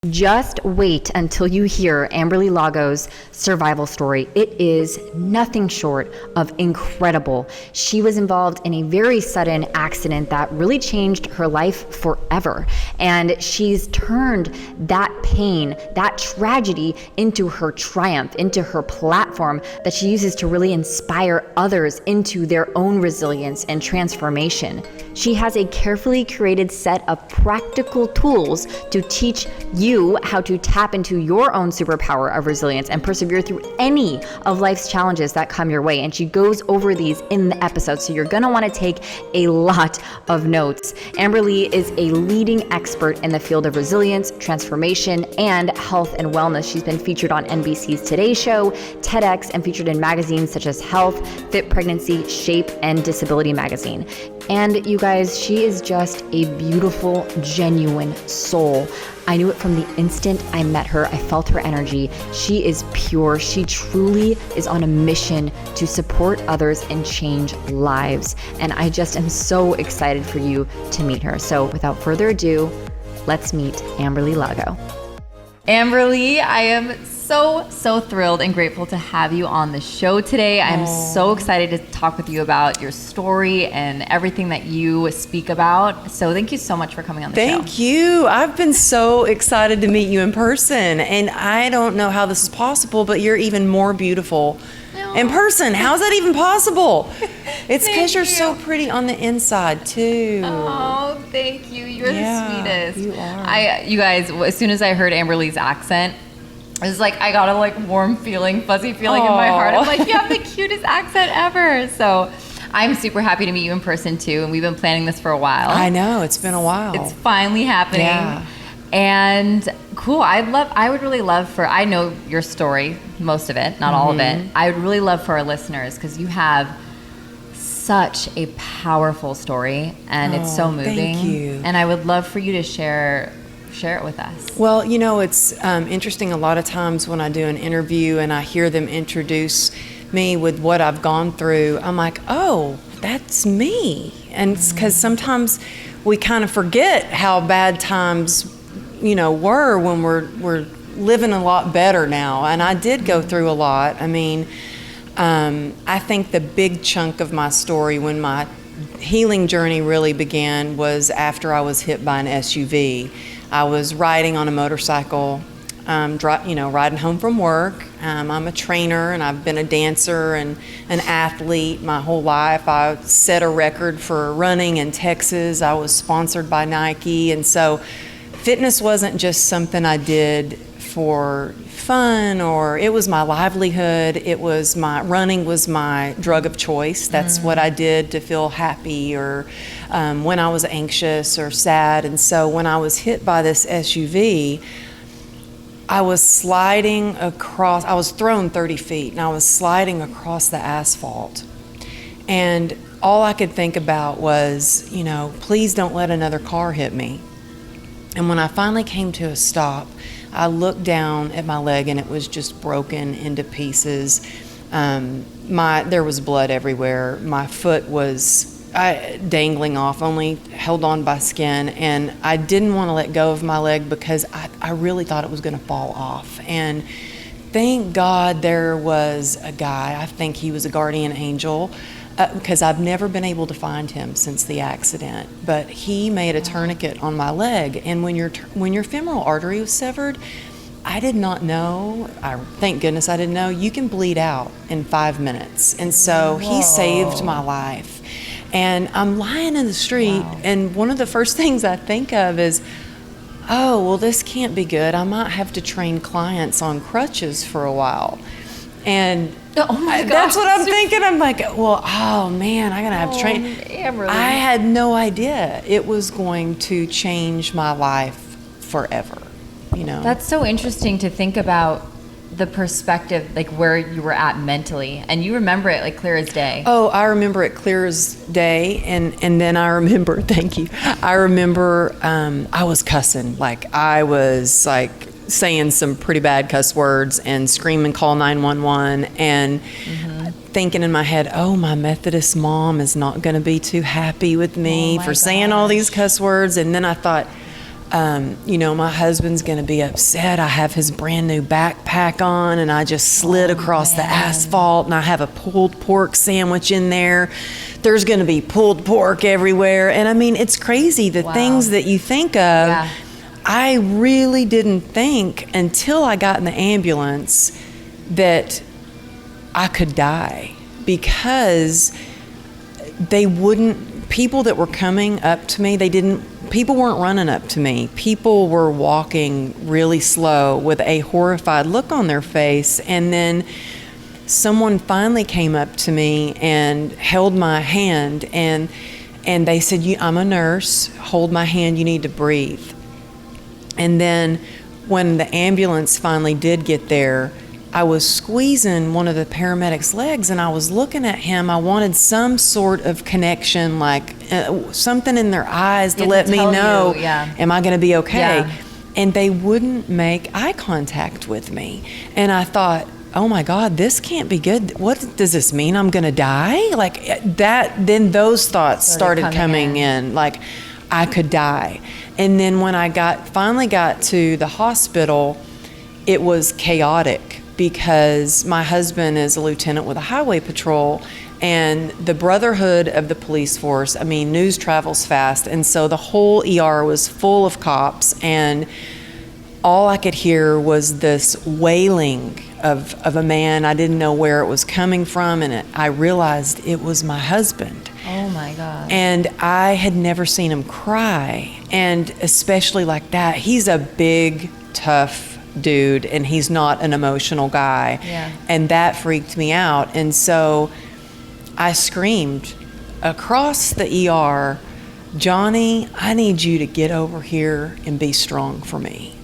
Just wait until you hear Amberly Lago's survival story. It is nothing short of incredible. She was involved in a very sudden accident that really changed her life forever. And she's turned that pain, that tragedy, into her triumph, into her platform that she uses to really inspire others into their own resilience and transformation. She has a carefully curated set of practical tools to teach you how to tap into your own superpower of resilience and persevere through any of life's challenges that come your way. And she goes over these in the episode, so you're going to want to take a lot of notes. Amberly is a leading expert in the field of resilience, transformation, and health and wellness. She's been featured on NBC's Today Show, TEDx, and featured in magazines such as Health, Fit Pregnancy, Shape, and Disability Magazine. And you guys, she is just a beautiful, genuine soul. I knew it from the instant I met her. I felt her energy. She is pure. She truly is on a mission to support others and change lives. And I just am so excited for you to meet her. So without further ado, let's meet Amberly Lago. Amberly, I am so thrilled and grateful to have you on the show today. I'm so excited to talk with you about your story and everything that you speak about. So thank you so much for coming on the show. Thank you. I've been so excited to meet you in person. And I don't know how this is possible, but you're even more beautiful in person. How's that even possible? It's because you're so pretty on the inside too. Oh, thank you. You're the sweetest. You are. You guys, as soon as I heard Amberly's accent, it was like I got a warm feeling, fuzzy feeling in my heart. I'm like, you have the cutest accent ever. So I'm super happy to meet you in person too. And we've been planning this for a while. I know, it's been a while. It's finally happening. Yeah. And cool. I would really love I know your story, most of it, not all of it. I would really love for our listeners, because you have such a powerful story and it's so moving. Thank you. And I would love for you to share it with us. Well, it's interesting. A lot of times when I do an interview and I hear them introduce me with what I've gone through, I'm like, oh, that's me. And it's because sometimes we kind of forget how bad times, were when we're living a lot better now. And I did go through a lot. I mean, I think the big chunk of my story, when my healing journey really began, was after I was hit by an SUV. I was riding on a motorcycle, riding home from work. I'm a trainer and I've been a dancer and an athlete my whole life. I set a record for running in Texas. I was sponsored by Nike. And so fitness wasn't just something I did for fun, or it was my livelihood. Running was my drug of choice. That's what I did to feel happy, or when I was anxious or sad. And so when I was hit by this SUV, I was thrown 30 feet and I was sliding across the asphalt. And all I could think about was, please don't let another car hit me. And when I finally came to a stop, I looked down at my leg and it was just broken into pieces. There was blood everywhere. My foot was dangling off, only held on by skin. And I didn't want to let go of my leg because I really thought it was going to fall off. And thank God there was a guy, I think he was a guardian angel, because I've never been able to find him since the accident. But he made a tourniquet on my leg, and when your femoral artery was severed, I did not know. Thank goodness I didn't know. You can bleed out in 5 minutes, and so he saved my life. And I'm lying in the street, and one of the first things I think of is, oh, well, this can't be good. I might have to train clients on crutches for a while. And that's what I'm thinking. I'm like, well, oh man, I'm gonna have to train. Amberly. I had no idea it was going to change my life forever. That's so interesting to think about the perspective, where you were at mentally, and you remember it clear as day. Oh, I remember it clear as day, and then I remember. Thank you. I remember I was cussing, I was saying some pretty bad cuss words and screaming, call 911, and thinking in my head, oh, my Methodist mom is not going to be too happy with me for saying all these cuss words. And then I thought, My husband's going to be upset. I have his brand new backpack on, and I just slid across the asphalt, and I have a pulled pork sandwich in there. There's going to be pulled pork everywhere. And I mean, it's crazy, the things that you think of. Yeah. I really didn't think until I got in the ambulance that I could die, because people that were coming up to me, people weren't running up to me. People were walking really slow with a horrified look on their face. And then someone finally came up to me and held my hand, and they said, I'm a nurse, hold my hand, you need to breathe. And then when the ambulance finally did get there, I was squeezing one of the paramedic's legs, and I was looking at him. I wanted some sort of connection, like something in their eyes to let me know, am I going to be okay? Yeah. And they wouldn't make eye contact with me. And I thought, oh my God, this can't be good. What does this mean? I'm going to die? Like that, then those thoughts started coming in, like I could die. And then when I finally got to the hospital, it was chaotic, because my husband is a lieutenant with a highway patrol, and the brotherhood of the police force, I mean, news travels fast. And so the whole ER was full of cops, and all I could hear was this wailing of a man. I didn't know where it was coming from, and I realized it was my husband. Oh my God. And I had never seen him cry, and especially like that. He's a big, tough dude, and he's not an emotional guy. Yeah. And that freaked me out. And so I screamed across the ER, Johnny, I need you to get over here and be strong for me.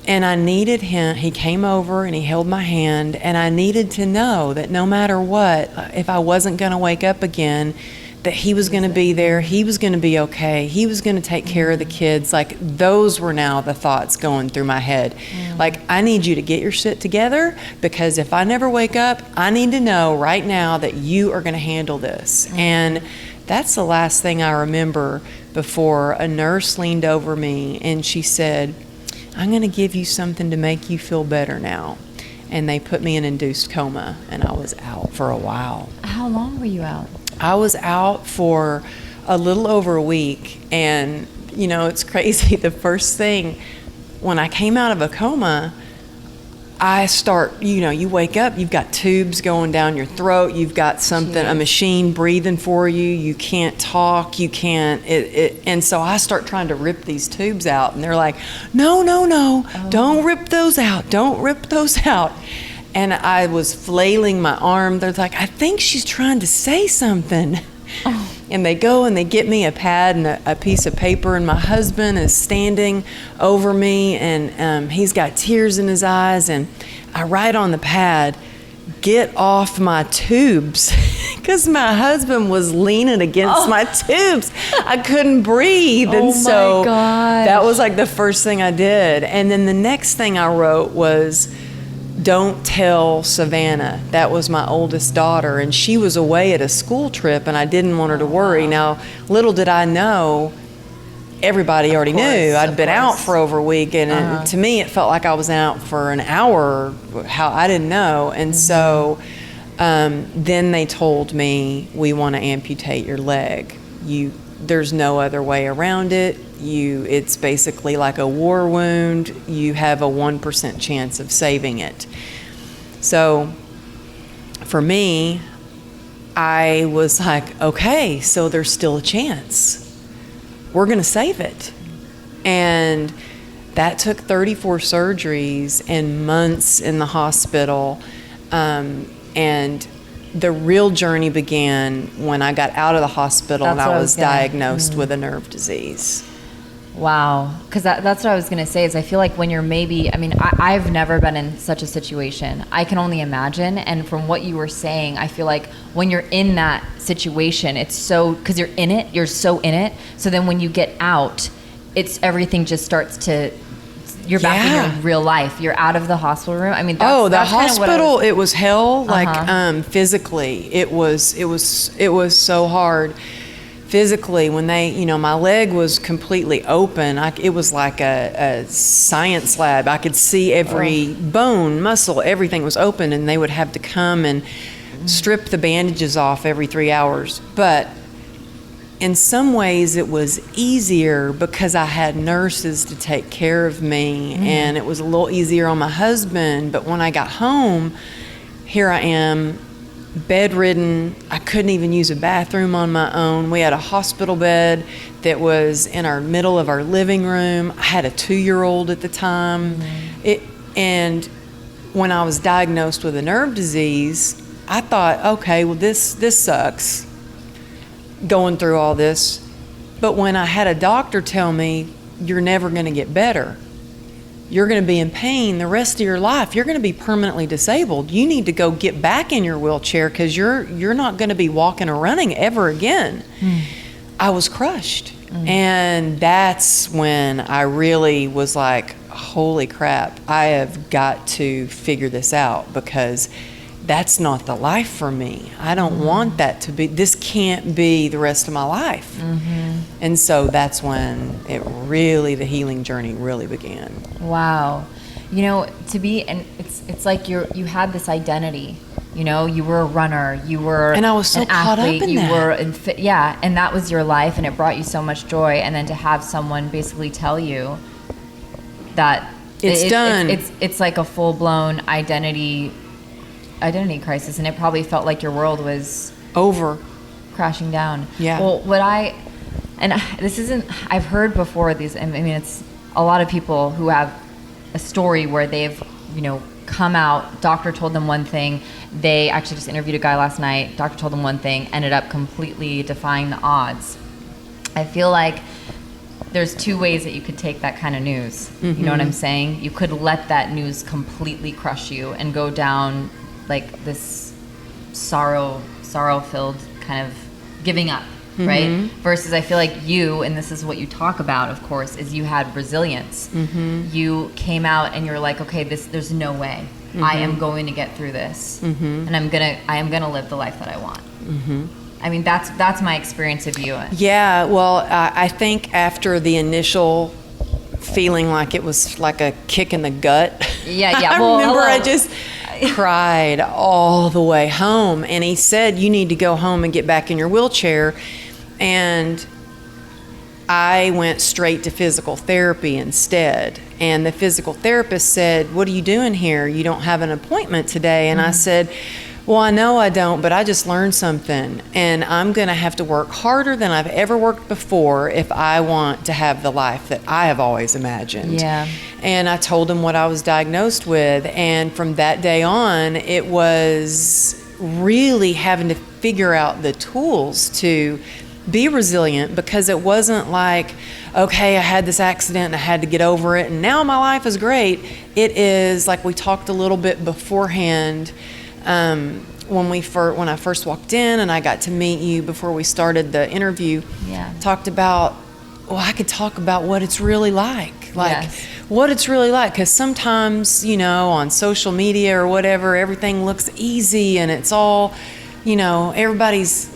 And I needed him. He came over and he held my hand, and I needed to know that no matter what, if I wasn't going to wake up again, that he was going to be there, he was going to be okay, he was going to take care of the kids. Like, those were now the thoughts going through my head. Like, I need you to get your shit together, because if I never wake up, I need to know right now that you are going to handle this. And that's the last thing I remember before a nurse leaned over me and she said, I'm going to give you something to make you feel better now. And they put me in induced coma, and I was out for a while. How long were you out? I was out for a little over a week, and it's crazy. The first thing, when I came out of a coma, I start, you wake up, you've got tubes going down your throat, you've got something, a machine breathing for you, you can't talk, you can't, and so I start trying to rip these tubes out, and they're like, no, don't rip those out, don't rip those out. And I was flailing my arm. They're like, I think she's trying to say something. Oh. And they go and they get me a pad and a piece of paper, and my husband is standing over me, and he's got tears in his eyes, and I write on the pad, get off my tubes, because my husband was leaning against my tubes. I couldn't breathe. And so that was like the first thing I did. And then the next thing I wrote was, don't tell Savannah. That was my oldest daughter, and she was away at a school trip, and I didn't want her to worry. Now, little did I know, everybody already knew. I'd been out for over a week, and to me, it felt like I was out for an hour. How I didn't know. And so then they told me, we want to amputate your leg. There's no other way around it. It's basically like a war wound. You have a 1% chance of saving it. So for me, I was like, okay, so there's still a chance. We're going to save it. And that took 34 surgeries and months in the hospital. And the real journey began when I got out of the hospital and I was diagnosed with a nerve disease. Wow. Because that's what I was going to say is I feel like when you're I've never been in such a situation. I can only imagine. And from what you were saying, I feel like when you're in that situation, it's so, because you're in it, you're so in it. So then when you get out, everything just starts to, you're back in your real life. You're out of the hospital room. I mean, the hospital, it was hell. Like physically, it was so hard. physically, when my leg was completely open, it was like a science lab. I could see every bone, muscle, everything was open, and they would have to come and strip the bandages off every 3 hours. But in some ways it was easier because I had nurses to take care of me, and it was a little easier on my husband. But when I got home, here I am, bedridden. I couldn't even use a bathroom on my own. We had a hospital bed that was in our middle of our living room. I had a 2-year-old at the time. And when I was diagnosed with a nerve disease, I thought, okay, well, this sucks, going through all this. But when I had a doctor tell me, you're never going to get better, you're going to be in pain the rest of your life, you're going to be permanently disabled, you need to go get back in your wheelchair because you're not going to be walking or running ever again. I was crushed. And that's when I really was like, holy crap, I have got to figure this out, because that's not the life for me. I don't want that to be, this can't be the rest of my life. And so that's when the healing journey really began. Wow. And it's like you had this identity, you were a runner, you were and I was so an caught athlete, up in you that. were and that was your life, and it brought you so much joy. And then to have someone basically tell you that it's done. It's like a full-blown identity crisis, and it probably felt like your world was over, crashing down. Yeah. Well, I've heard before these, I mean, it's a lot of people who have a story where they've, come out, doctor told them one thing, they actually just interviewed a guy last night, doctor told them one thing, ended up completely defying the odds. I feel like there's 2 ways that you could take that kind of news. You know what I'm saying? You could let that news completely crush you and go down like this sorrow-filled kind of giving up, right? Versus I feel like you, and this is what you talk about, of course, is you had resilience. You came out and you're like, okay, there's no way. I am going to get through this, and I am gonna live the life that I want. I mean, that's my experience of you. Yeah, well, I think after the initial feeling like it was like a kick in the gut. Yeah. I remember I just cried all the way home, and he said, you need to go home and get back in your wheelchair. And I went straight to physical therapy instead. And the physical therapist said, what are you doing here? You don't have an appointment today. And I said, well, I know I don't, but I just learned something, and I'm going to have to work harder than I've ever worked before if I want to have the life that I have always imagined. Yeah. And I told him what I was diagnosed with, and from that day on, it was really having to figure out the tools to be resilient, because it wasn't like, okay, I had this accident and I had to get over it, and now my life is great. It is like we talked a little bit beforehand. When I first walked in and I got to meet you before we started the interview, talked about, I could talk about what it's really like what it's really like, because sometimes, on social media or whatever, everything looks easy and it's all, everybody's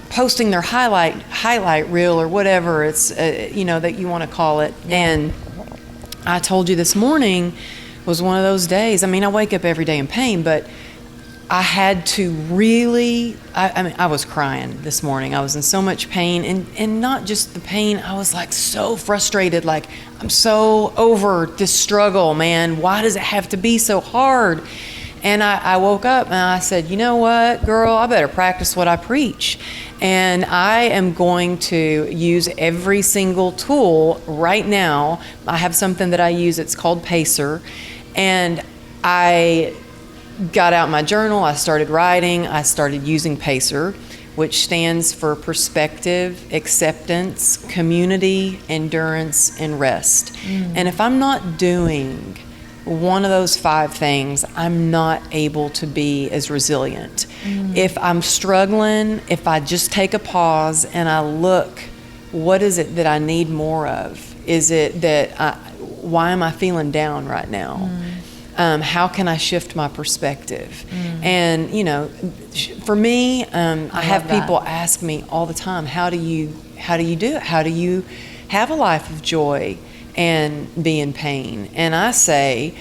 posting their highlight reel or whatever it's, that you want to call it. And I told you this morning was one of those days. I mean, I wake up every day in pain, but I had to really, I was crying this morning. I was in so much pain, and not just the pain, I was like so frustrated, like I'm so over this struggle, man. Why does it have to be so hard? And I woke up and I said, you know what, girl, I better practice what I preach. And I am going to use every single tool right now. I have something that I use, it's called Pacer. And I got out my journal, I started writing, I started using Pacer, which stands for perspective, acceptance, community, endurance, and rest. And if I'm not doing one of those 5 things, I'm not able to be as resilient. If I'm struggling, if I just take a pause and I look, what is it that I need more of? Is it that, why am I feeling down right now? How can I shift my perspective? And, for me, I have people ask me all the time, how do you you do it? How do you have a life of joy and be in pain? And I say,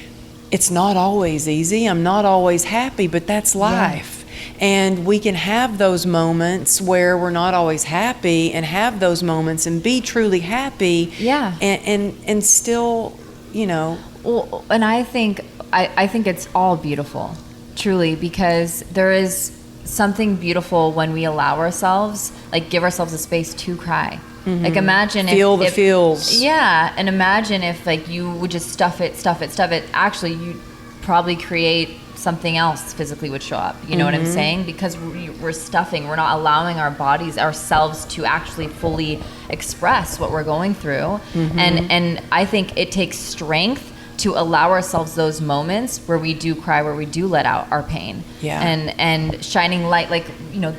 it's not always easy. I'm not always happy, but that's life. And we can have those moments where we're not always happy, and have those moments and be truly happy. And still, Well, and I think it's all beautiful, truly, because there is something beautiful when we allow ourselves, like give ourselves a space to cry. Like imagine feel the feels. Yeah, and imagine if like you would just stuff it. Actually, you'd probably create something else physically would show up. You know what I'm saying? Because we're stuffing. We're not allowing our bodies, ourselves, to actually fully express what we're going through. And I think it takes strength to allow ourselves those moments where we do cry, where we do let out our pain. And shining light, like,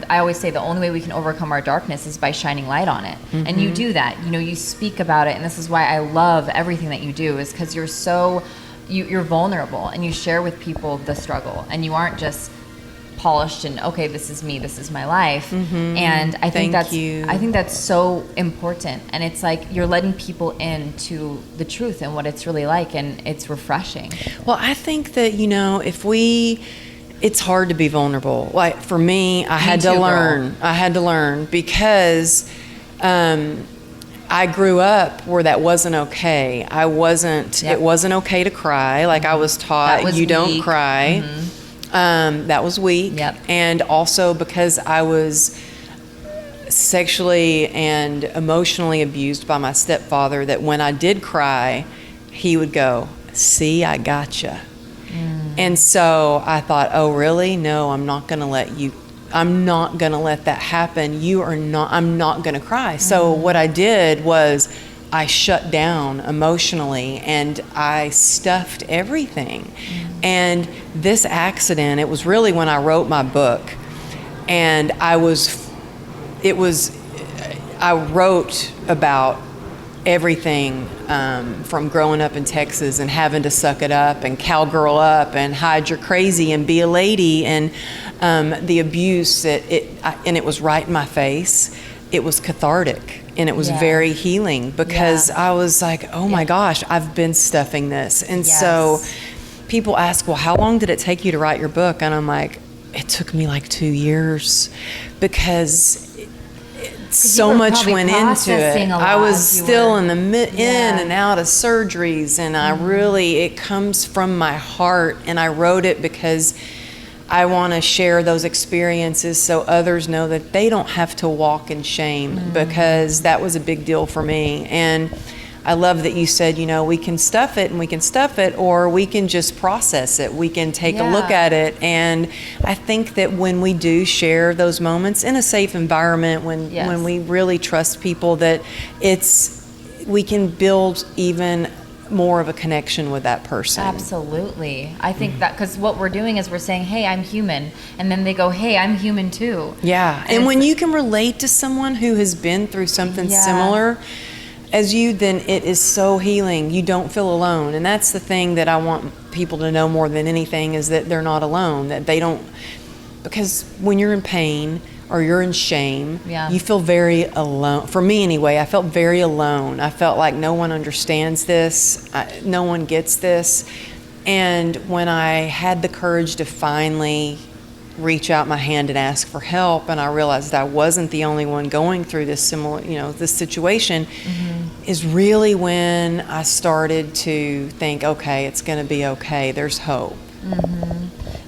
I always say the only way we can overcome our darkness is by shining light on it. And you do that, you speak about it. And this is why I love everything that you do, is because you're vulnerable and you share with people the struggle, and you aren't just polished and okay, this is me, this is my life. And I think that's so important. And it's like you're letting people into the truth and what it's really like, and it's refreshing. Well, I think that it's hard to be vulnerable. Like for me, I had to learn because I grew up where that wasn't okay. It wasn't okay to cry. Like I was taught, you don't cry. That was weak. And also because I was sexually and emotionally abused by my stepfather, that when I did cry, he would go, "See, I gotcha." And so I thought, oh really? No, I'm not going to let that happen. I'm not going to cry. So what I did was I shut down emotionally and I stuffed everything. And this accident, it was really when I wrote my book, and I wrote about everything from growing up in Texas and having to suck it up and cowgirl up and hide your crazy and be a lady, and the abuse and it was right in my face. It was cathartic and it was very healing, because I was like, oh my gosh, I've been stuffing this. And so people ask, well, how long did it take you to write your book? And I'm like, it took me like 2 years, because so much went into it. I was still in and out of surgeries, and it comes from my heart, and I wrote it because I want to share those experiences so others know that they don't have to walk in shame, because that was a big deal for me. And I love that you said, we can stuff it, or we can just process it. We can take a look at it. And I think that when we do share those moments in a safe environment, when we really trust people, that we can build even more of a connection with that person. Absolutely. I think that, because what we're doing is we're saying, hey, I'm human, and then they go, hey, I'm human too. And when you can relate to someone who has been through something similar as you, then it is so healing. You don't feel alone. And that's the thing that I want people to know more than anything, is that they're not alone, that they don't, because when you're in pain or you're in shame, you feel very alone. For me anyway, I felt very alone. I felt like no one understands this, no one gets this. And when I had the courage to finally reach out my hand and ask for help, and I realized I wasn't the only one going through this similar, this situation, is really when I started to think, okay, it's going to be okay. There's hope.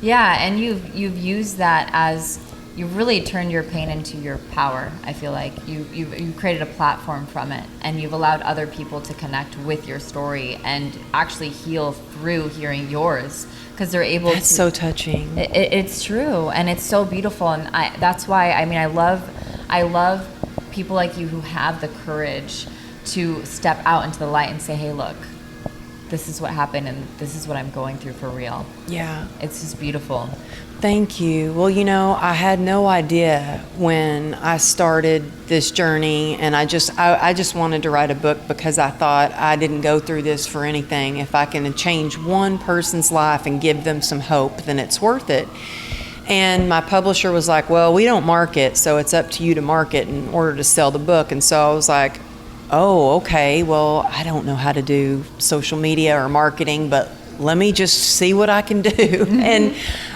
Yeah, and you've used that as, you've really turned your pain into your power. I feel like you've created a platform from it, and you've allowed other people to connect with your story and actually heal through hearing yours, because they're able to. That's so touching. It's true, and it's so beautiful, and that's why I love people like you who have the courage to step out into the light and say, hey, look, this is what happened, and this is what I'm going through for real. Yeah. It's just beautiful. Thank you. Well, I had no idea when I started this journey, and I just wanted to write a book because I thought I didn't go through this for anything. If I can change one person's life and give them some hope, then it's worth it. And my publisher was like, well, we don't market, so it's up to you to market in order to sell the book. And so I was like, oh, okay, well, I don't know how to do social media or marketing, but let me just see what I can do. And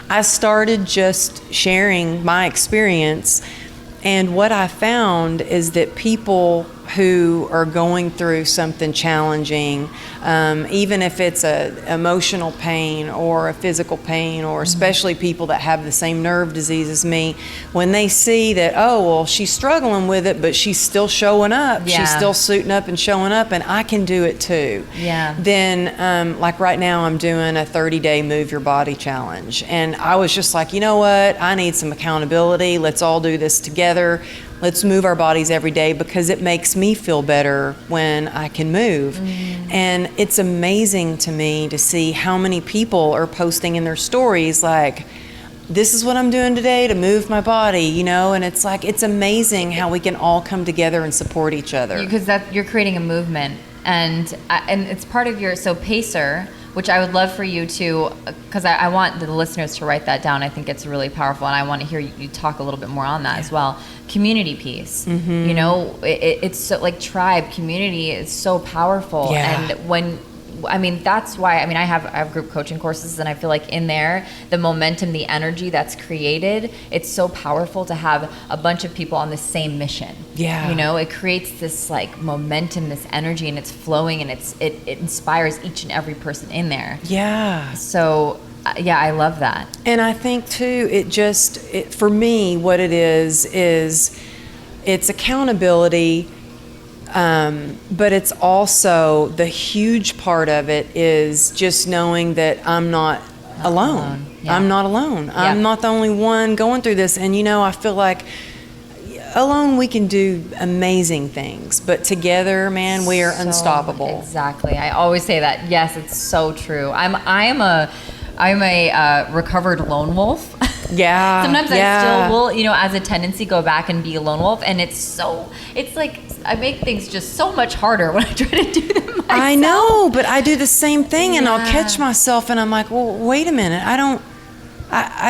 I started just sharing my experience. And what I found is that people who are going through something challenging, even if it's a emotional pain or a physical pain, or especially people that have the same nerve disease as me, when they see that, oh, well, she's struggling with it, but she's still showing up, she's still suiting up and showing up, and I can do it too. Yeah. Then, like right now, I'm doing a 30-day Move Your Body challenge. And I was just like, you know what? I need some accountability. Let's all do this together. Let's move our bodies every day, because it makes me feel better when I can move. And it's amazing to me to see how many people are posting in their stories like, this is what I'm doing today to move my body, you know, and it's like, it's amazing how we can all come together and support each other. Because you're creating a movement, and it's part of your, so Pacer, which I would love for you to, because I want the listeners to write that down. I think it's really powerful, and I want to hear you talk a little bit more on that as well. Community piece, you know, it's so, like, tribe, community is so powerful. And that's why, I have group coaching courses, and I feel like in there, the momentum, the energy that's created, it's so powerful to have a bunch of people on the same mission. Yeah. You know, it creates this like momentum, this energy, and it's flowing, and it inspires each and every person in there. Yeah. So, I love that. And I think too, for me, what it is it's accountability. But it's also, the huge part of it is just knowing that I'm not alone. Yeah. I'm not alone. Yeah. I'm not the only one going through this. And, you know, I feel like alone we can do amazing things, but together, man, we are unstoppable. Exactly. I always say that. Yes, it's so true. I'm a recovered lone wolf. Yeah. Sometimes I still will, you know, as a tendency, go back and be a lone wolf, and it's like I make things just so much harder when I try to do them myself. I know, but I do the same thing, and I'll catch myself, and I'm like, well, wait a minute, I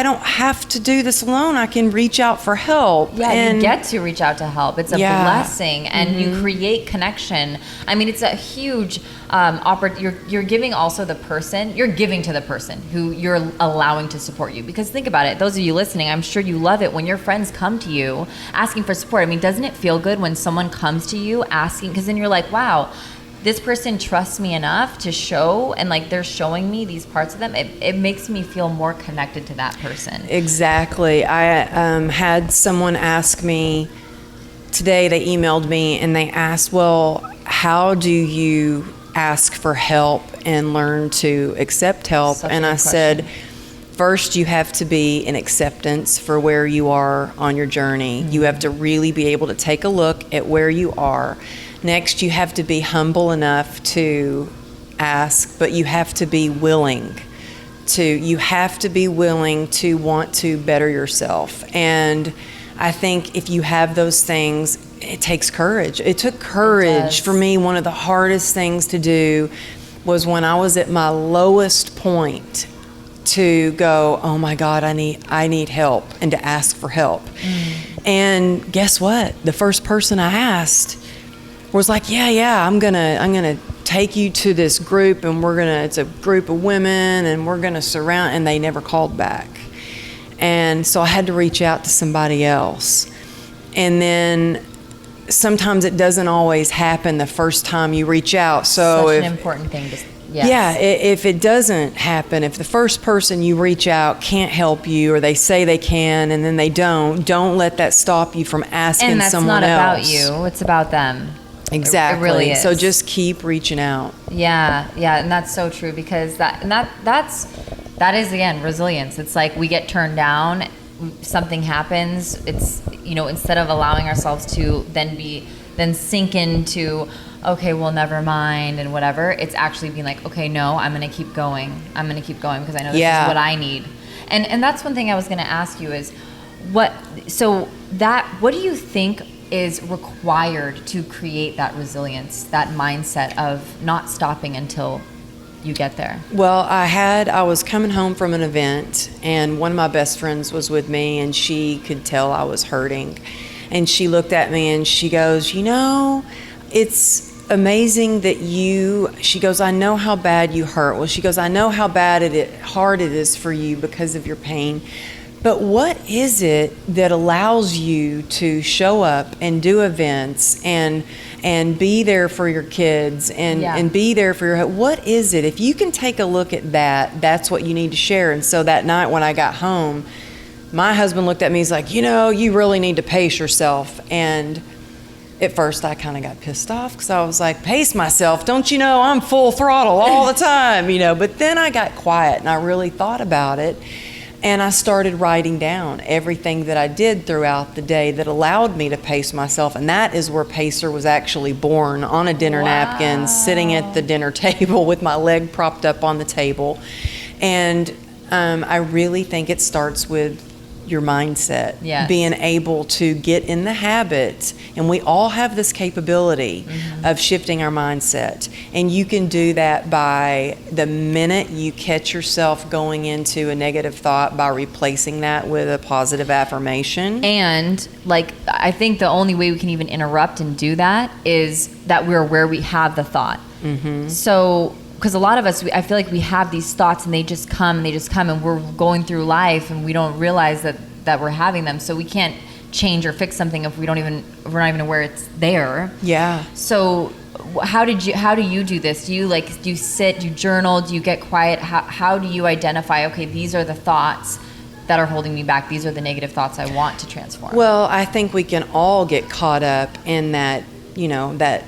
don't have to do this alone. I can reach out for help. Yeah, and you get to reach out to help. It's a blessing, and you create connection. I mean, it's a huge you're giving also the person, you're giving to the person who you're allowing to support you. Because think about it, those of you listening, I'm sure you love it when your friends come to you asking for support. I mean, doesn't it feel good when someone comes to you asking, because then you're like, wow, this person trusts me enough to show, and like they're showing me these parts of them. It makes me feel more connected to that person. Exactly. I had someone ask me today, they emailed me and they asked, well, how do you ask for help and learn to accept help? And I said, first, you have to be in acceptance for where you are on your journey. You have to really be able to take a look at where you are. Next, you have to be humble enough to ask, but you have to be willing to want to better yourself. And I think if you have those things, it takes courage. It took courage for me. One of the hardest things to do was when I was at my lowest point to go, oh my God, I need help, and to ask for help. And guess what? The first person I asked was like, I'm gonna take you to this group, and it's a group of women, and we're gonna surround, and they never called back. And so I had to reach out to somebody else. And then sometimes it doesn't always happen the first time you reach out. So Such an important thing to if it doesn't happen, if the first person you reach out can't help you, or they say they can and then they don't let that stop you from asking someone else. And that's not about you, it's about them. Exactly. It really is. So just keep reaching out. Yeah, and that's so true, because that is, again, resilience. It's like we get turned down, something happens, it's, you know, instead of allowing ourselves to then sink into, okay, well, never mind and whatever, it's actually being like, okay, no, I'm going to keep going because I know this is what I need. And that's one thing I was going to ask you is, what do you think is required to create that resilience, that mindset of not stopping until you get there? Well, I was coming home from an event, and one of my best friends was with me, and she could tell I was hurting. And she looked at me and she goes, it's amazing that she goes, I know how bad you hurt. Well, she goes, I know how hard it is for you because of your pain. But what is it that allows you to show up and do events and be there for your kids and be there for what is it? If you can take a look at that, that's what you need to share. And so that night when I got home, my husband looked at me, he's like, you really need to pace yourself. And at first I kind of got pissed off because I was like, pace myself? Don't you know I'm full throttle all the time, But then I got quiet and I really thought about it. And I started writing down everything that I did throughout the day that allowed me to pace myself. And that is where Pacer was actually born, on a dinner napkin, sitting at the dinner table with my leg propped up on the table. And I really think it starts with your mindset, being able to get in the habit, and we all have this capability of shifting our mindset, and you can do that by the minute you catch yourself going into a negative thought by replacing that with a positive affirmation. And I think the only way we can even interrupt and do that is that we're where we have the thought. So because a lot of us, I feel like we have these thoughts and they just come and we're going through life and we don't realize that we're having them. So we can't change or fix something if we're not even aware it's there. Yeah. So how do you do this? Do you sit, do you journal, do you get quiet? How do you identify, okay, these are the thoughts that are holding me back. These are the negative thoughts I want to transform. Well, I think we can all get caught up in that, that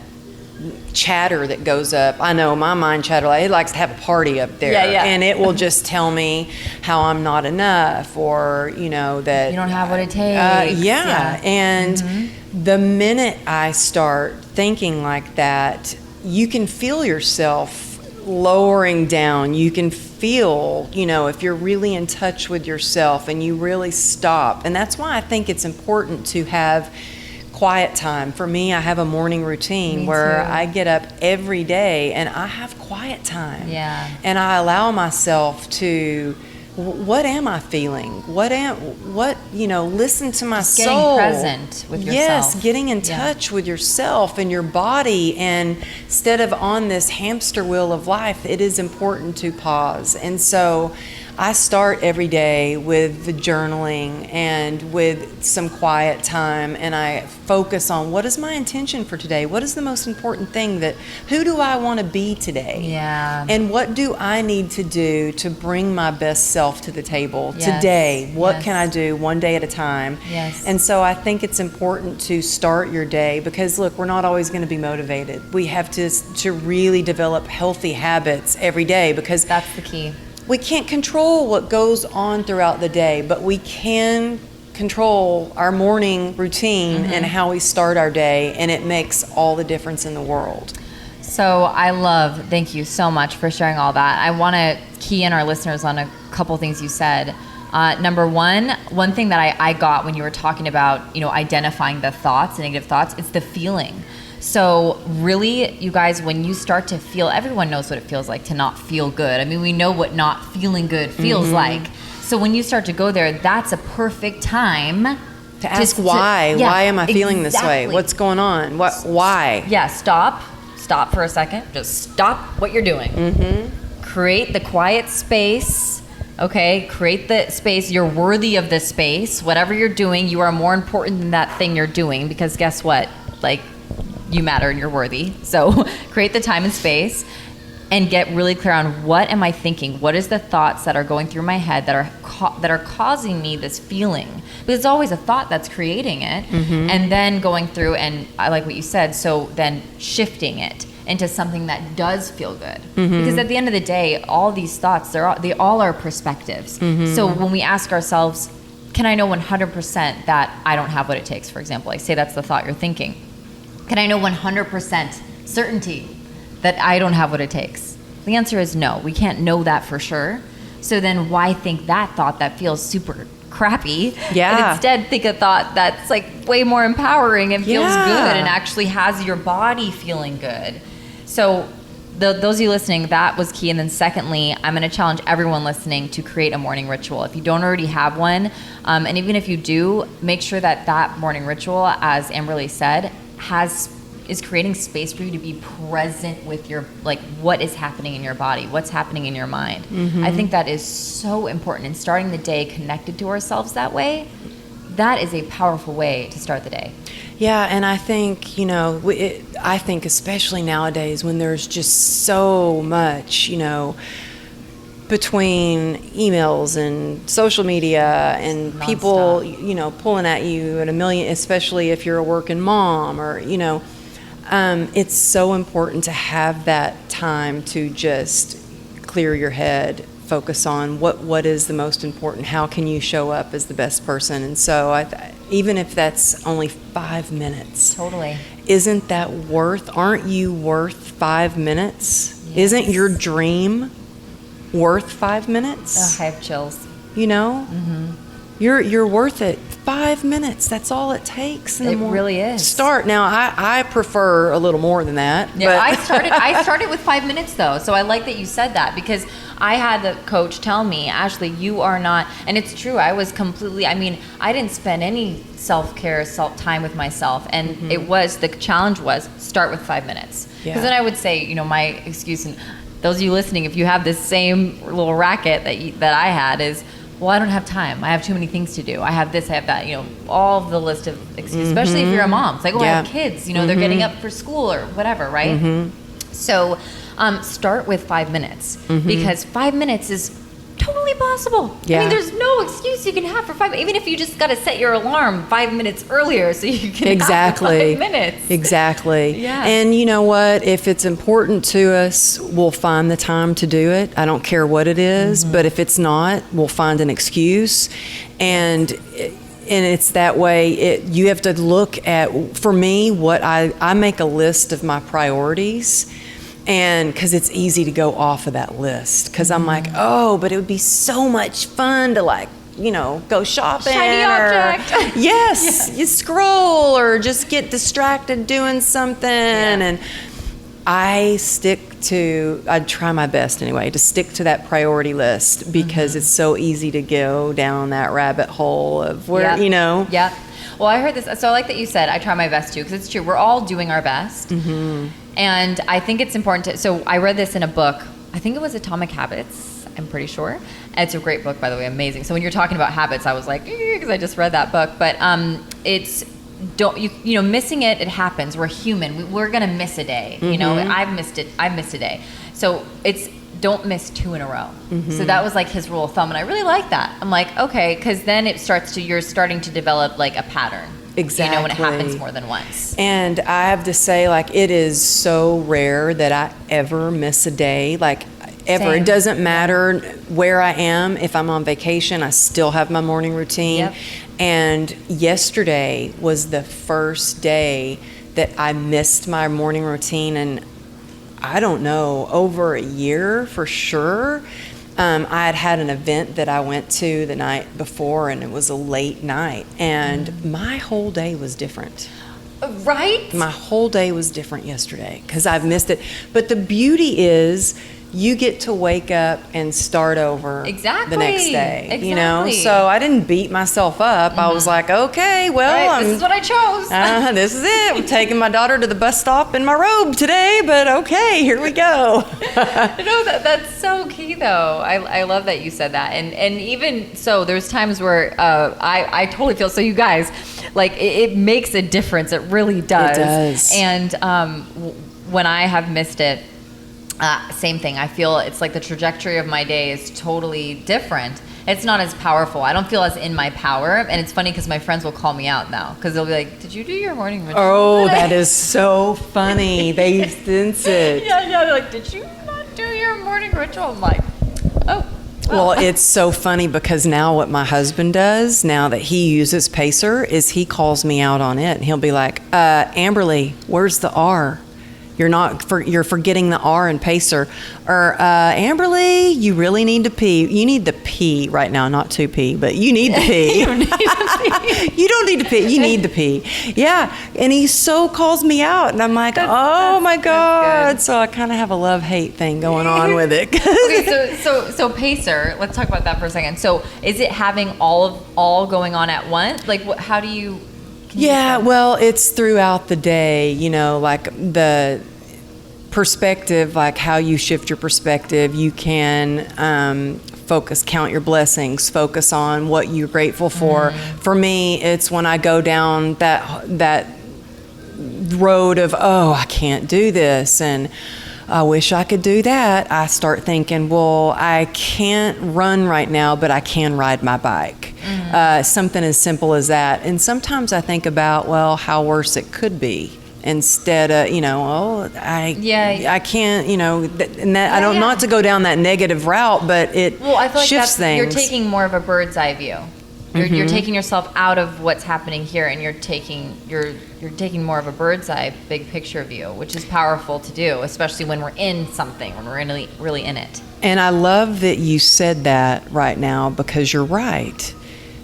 chatter that goes up. I know my mind chatter, it likes to have a party up there. And it will just tell me how I'm not enough, or that you don't have what it takes. And the minute I start thinking like that, you can feel yourself lowering down. You can feel, if you're really in touch with yourself and you really stop. And that's why I think it's important to have quiet time. For me, I have a morning routine where I get up every day and I have quiet time. And I allow myself to, what am I feeling? Listen to my soul. Getting present with yourself. Yes, getting in touch with yourself and your body. And instead of on this hamster wheel of life, it is important to pause. And so I start every day with the journaling and with some quiet time, and I focus on what is my intention for today? What is the most important thing who do I want to be today? And what do I need to do to bring my best self to the table today? What can I do one day at a time? And so I think it's important to start your day because, look, we're not always going to be motivated. We have to really develop healthy habits every day because that's the key. We can't control what goes on throughout the day, but we can control our morning routine and how we start our day, and it makes all the difference in the world. So thank you so much for sharing all that. I want to key in our listeners on a couple things you said. Number one thing that I got when you were talking about, identifying the thoughts, the negative thoughts, it's the feeling. So really, you guys, when you start to feel, everyone knows what it feels like to not feel good. I mean, we know what not feeling good feels like. So when you start to go there, that's a perfect time to ask why. Why am I feeling this way? What's going on? Why? Yeah, stop for a second. Just stop what you're doing. Create the quiet space. Okay, create the space. You're worthy of this space. Whatever you're doing, you are more important than that thing you're doing, because guess what? You matter and you're worthy. So create the time and space and get really clear on what am I thinking? What is the thoughts that are going through my head that are causing me this feeling? Because it's always a thought that's creating it. And then going through, and I like what you said, so then shifting it into something that does feel good. Because at the end of the day, all these thoughts, they all are perspectives. So when we ask ourselves, can I know 100% that I don't have what it takes, for example, say that's the thought you're thinking. Can I know 100% certainty that I don't have what it takes? The answer is no. We can't know that for sure. So then why think that thought that feels super crappy? And instead think a thought that's way more empowering and feels good and actually has your body feeling good. So those of you listening, that was key. And then secondly, I'm going to challenge everyone listening to create a morning ritual. If you don't already have one, and even if you do, make sure that that morning ritual, as Amberly said, is creating space for you to be present with your, like, what is happening in your body, what's happening in your mind. I think that is so important. And starting the day connected to ourselves that way, that is a powerful way to start the day. Yeah, and I think, I think especially nowadays when there's just so much, between emails and social media and Nonstop. people, pulling at you at a million, especially if you're a working mom or, it's so important to have that time to just clear your head, focus on what is the most important, how can you show up as the best person. And so even if that's only 5 minutes, Totally. aren't you worth 5 minutes? Yes. Isn't your dream worth 5 minutes? Oh, I have chills. You're worth it. 5 minutes, that's all it takes in the It morning. really is. Start. Now, I prefer a little more than that. Yeah, but I started with 5 minutes though, so I like that you said that, because I had the coach tell me, Ashley, you are not, and it's true, I was completely, I didn't spend any self-care, time with myself, and the challenge was start with 5 minutes. Because then I would say, my excuse, and those of you listening, if you have this same little racket that I had, is, well, I don't have time. I have too many things to do. I have this, I have that, all of the list of excuses, especially if you're a mom. It's like, I have kids, they're getting up for school or whatever, right? So start with 5 minutes, because 5 minutes is totally possible. Yeah. There's no excuse you can have for 5 minutes, even if you just got to set your alarm 5 minutes earlier so you can have 5 minutes. Exactly. Yeah. And you know what? If it's important to us, we'll find the time to do it. I don't care what it is, but if it's not, we'll find an excuse. And it's that way. You have to look at, for me, what I make a list of my priorities. And because it's easy to go off of that list, because I'm like, oh, but it would be so much fun to go shopping. Shiny object. Yes, you scroll or just get distracted doing something. And I try my best anyway, to stick to that priority list, because it's so easy to go down that rabbit hole of where, Yeah. Well, I heard this. So I like that you said, I try my best too, because it's true. We're all doing our best. And I think it's important so I read this in a book. I think it was Atomic Habits, I'm pretty sure. It's a great book, by the way, amazing. So when you're talking about habits, I was like, because I just read that book. But missing it happens. We're human. We're going to miss a day. I've missed a day. So it's, don't miss 2 in a row. So that was like his rule of thumb. And I really like that. I'm like, okay, because then you're starting to develop like a pattern. Exactly. When it happens more than once. And I have to say, it is so rare that I ever miss a day. Ever. Same. It doesn't matter where I am. If I'm on vacation, I still have my morning routine. Yep. And yesterday was the first day that I missed my morning routine, and I don't know, over a year for sure. I had an event that I went to the night before, and it was a late night, and my whole day was different. Right? My whole day was different yesterday because I've missed it. But the beauty is, you get to wake up and start over the next day. Exactly. So I didn't beat myself up. I was like, okay, well, this is what I chose. This is it. I'm taking my daughter to the bus stop in my robe today, but okay, here we go. That's so key though. I love that you said that. And even so, there's times where I totally feel, so you guys, it makes a difference. It really does. It does. And when I have missed it, same thing. I feel it's like the trajectory of my day is totally different. It's not as powerful. I don't feel as in my power. And it's funny because my friends will call me out now because they'll be like, did you do your morning ritual Oh, today? that is so funny. They sense it. Yeah. They're like, did you not do your morning ritual? I'm like, oh. Well, it's so funny because now what my husband does, now that he uses Pacer, is he calls me out on it. And he'll be like, Amberly, where's the R? You're forgetting the R in pacer. Or Amberly, you really need to pee. You need to pee right now, not to pee, but you need to pee. You don't need to pee. You don't need to pee. You need to pee. Yeah, and he so calls me out, and I'm like, oh my God. So I kind of have a love-hate thing going on with it. Okay, so pacer. Let's talk about that for a second. So is it having all going on at once? Like, how do you? Yeah, well, it's throughout the day, like the perspective, like how you shift your perspective. You can count your blessings, focus on what you're grateful for. For me, it's when I go down that road of, oh, I can't do this, and I wish I could do that. I start thinking, well, I can't run right now, but I can ride my bike. Something as simple as that. And sometimes I think about, well, how worse it could be, instead of, I can't, I don't, not to go down that negative route, but it I feel like shifts things. You're taking more of a bird's eye view. You're taking yourself out of what's happening here, and you're taking more of a bird's eye, big picture view, which is powerful to do, especially when we're in something, when we're really in it. And I love that you said that right now, because you're right.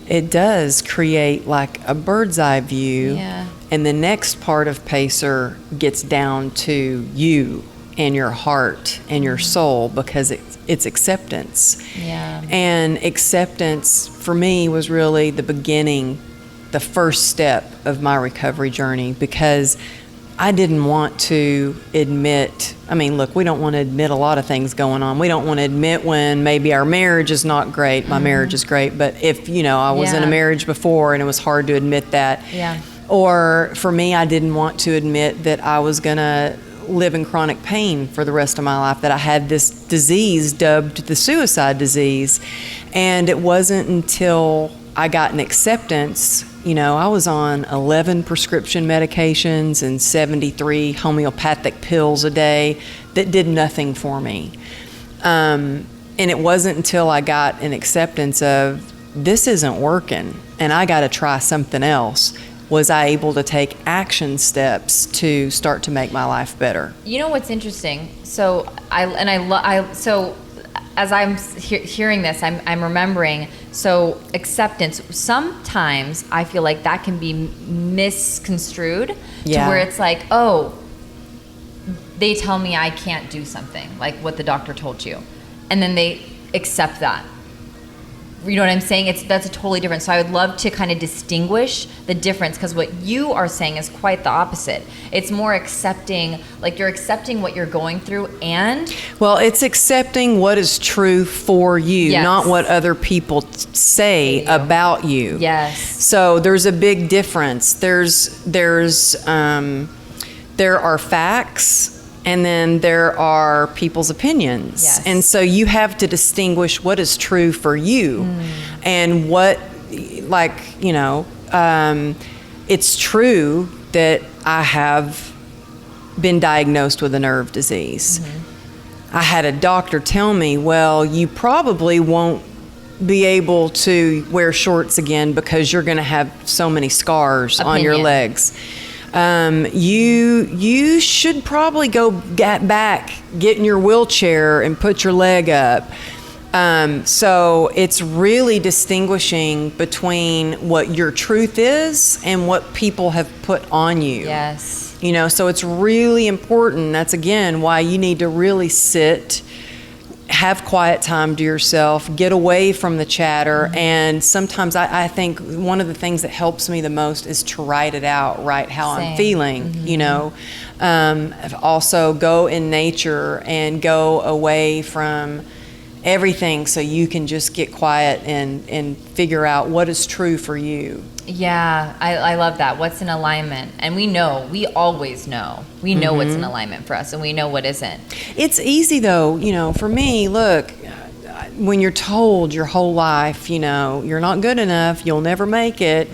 It does create like a bird's eye view. Yeah. And the next part of Pacer gets down to you and your heart and your soul, because it's acceptance. Yeah. And acceptance for me was really the beginning, the first step of my recovery journey, because I didn't want to admit, look, we don't want to admit a lot of things going on. We don't want to admit when maybe our marriage is not great. My marriage is great, but if, I was in a marriage before and it was hard to admit that. Yeah. Or for me, I didn't want to admit that I was going to live in chronic pain for the rest of my life, that I had this disease dubbed the suicide disease. And it wasn't until I got an acceptance. I was on 11 prescription medications and 73 homeopathic pills a day that did nothing for me. And it wasn't until I got an acceptance of, this isn't working and I got to try something else, was I able to take action steps to start to make my life better. You know what's interesting? So as I'm hearing this, I'm remembering, so acceptance, sometimes I feel like that can be misconstrued to where it's like, oh, they tell me I can't do something, like what the doctor told you. And then they accept that. You know what I'm saying? That's a totally different. So I would love to kind of distinguish the difference, because what you are saying is quite the opposite. It's more accepting, like you're accepting what you're going through, and well, it's accepting what is true for you, not what other people say about you. Yes. So there's a big difference. There are facts, and then there are people's opinions. Yes. And so you have to distinguish what is true for you and what, it's true that I have been diagnosed with a nerve disease. I had a doctor tell me, well, you probably won't be able to wear shorts again because you're going to have so many scars on your legs. You should probably go get in your wheelchair and put your leg up. So it's really distinguishing between what your truth is and what people have put on you. Yes. So it's really important. That's again why you need to really sit, have quiet time to yourself, get away from the chatter. And sometimes I think one of the things that helps me the most is to write it out, write how I'm feeling, also go in nature and go away from everything so you can just get quiet and figure out what is true for you. Yeah, I love that. What's in alignment? And we always know. We know what's in alignment for us, and we know what isn't. It's easy though, for me, look, when you're told your whole life, you're not good enough, you'll never make it,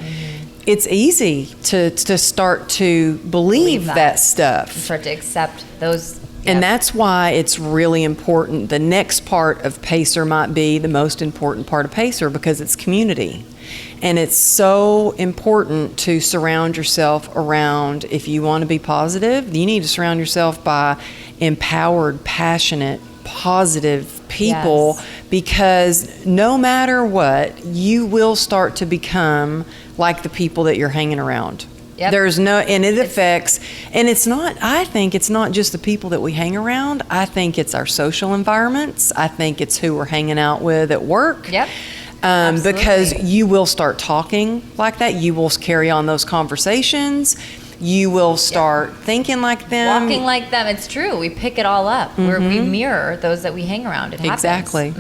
it's easy to start to believe that stuff. And start to accept those. And that's why it's really important. The next part of Pacer might be the most important part of Pacer, because it's community. And it's so important to surround yourself around, if you want to be positive, you need to surround yourself by empowered, passionate, positive people, Yes. because no matter what, you will start to become like the people that you're hanging around. Yep. There's no, and it affects, and it's not, I think it's not just the people that we hang around. I think it's our social environments. I think it's who we're hanging out with at work. Yep. Because you will start talking like that. You will carry on those conversations. You will start thinking like them. Walking like them. It's true. We pick it all up. We mirror those that we hang around. It happens. Exactly.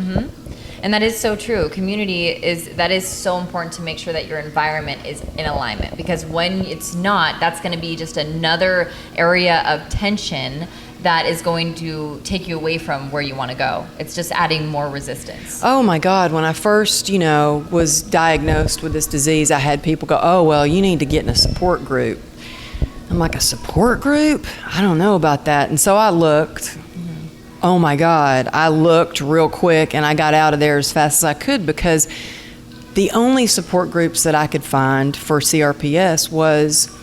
And that is so true. Community is so important to make sure that your environment is in alignment, because when it's not, that's going to be just another area of tension that is going to take you away from where you want to go. It's just adding more resistance. Oh my God, when I first, was diagnosed with this disease, I had people go, oh, well, you need to get in a support group. I'm like, a support group? I don't know about that. And so I looked. Oh my God, I looked real quick and I got out of there as fast as I could, because the only support groups that I could find for CRPS was,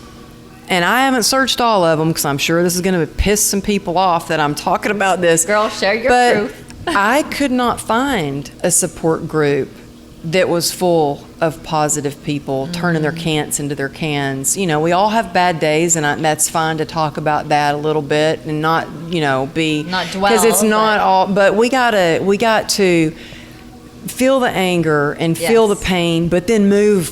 and I haven't searched all of them because I'm sure this is going to piss some people off that I'm talking about this. Girl, share your but truth. I could not find a support group that was full of positive people turning their can'ts into their cans. We all have bad days, and that's fine to talk about that a little bit and not, be, Not dwell, because it's not but- all. But we got to feel the anger and feel the Yes. pain, but then move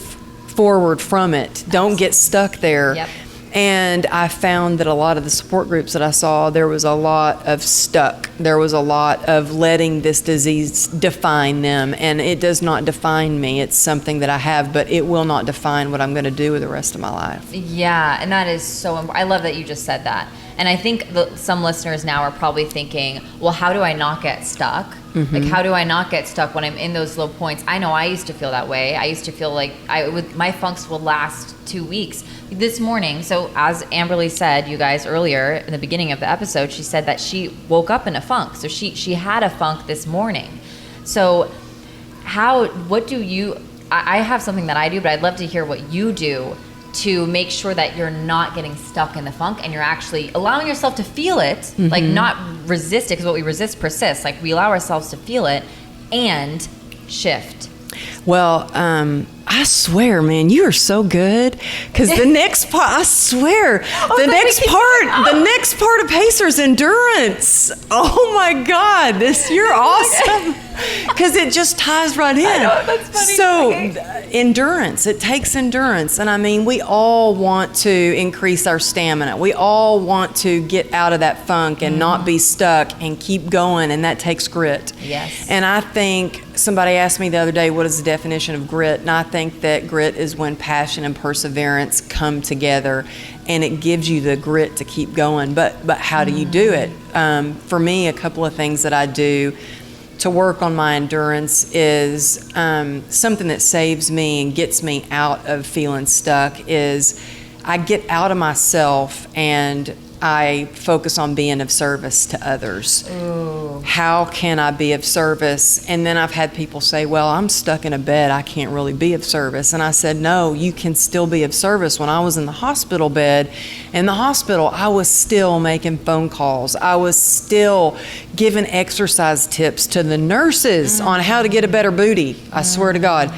forward from it. Don't get stuck there. Yep. And I found that a lot of the support groups that I saw, there was a lot of stuck. There was a lot of letting this disease define them. And it does not define me. It's something that I have, but it will not define what I'm going to do with the rest of my life. Yeah, and that is so important. I love that you just said that. And I think some listeners now are probably thinking, well, how do I not get stuck? Like, how do I not get stuck when I'm in those low points? I know I used to feel that way. I used to feel like my funks would last 2 weeks. This morning, so as Amberly said, you guys, earlier in the beginning of the episode, she said that she woke up in a funk. So she had a funk this morning. So what do you, I have something that I do, but I'd love to hear what you do to make sure that you're not getting stuck in the funk and you're actually allowing yourself to feel it, like not resist it, because what we resist persists. Like, we allow ourselves to feel it and shift. Well, I swear, man, you are so good. Because the next part, I swear, the next part of Pacer's endurance. Oh my God, you're awesome. Because it just ties right in. I know, that's funny. So, Okay. endurance, it takes endurance. And I mean, we all want to increase our stamina. We all want to get out of that funk and not be stuck and keep going. And that takes grit. Yes. And I think somebody asked me the other day, what is the definition of grit? And I think that grit is when passion and perseverance come together, and it gives you the grit to keep going. But how do you do it? For me, a couple of things that I do to work on my endurance is something that saves me and gets me out of feeling stuck is I get out of myself and I focus on being of service to others. Ooh. How can I be of service? And then I've had people say, well, I'm stuck in a bed. I can't really be of service. And I said, no, you can still be of service. When I was in the hospital bed, in the hospital, I was still making phone calls. I was still giving exercise tips to the nurses on how to get a better booty. I swear to God.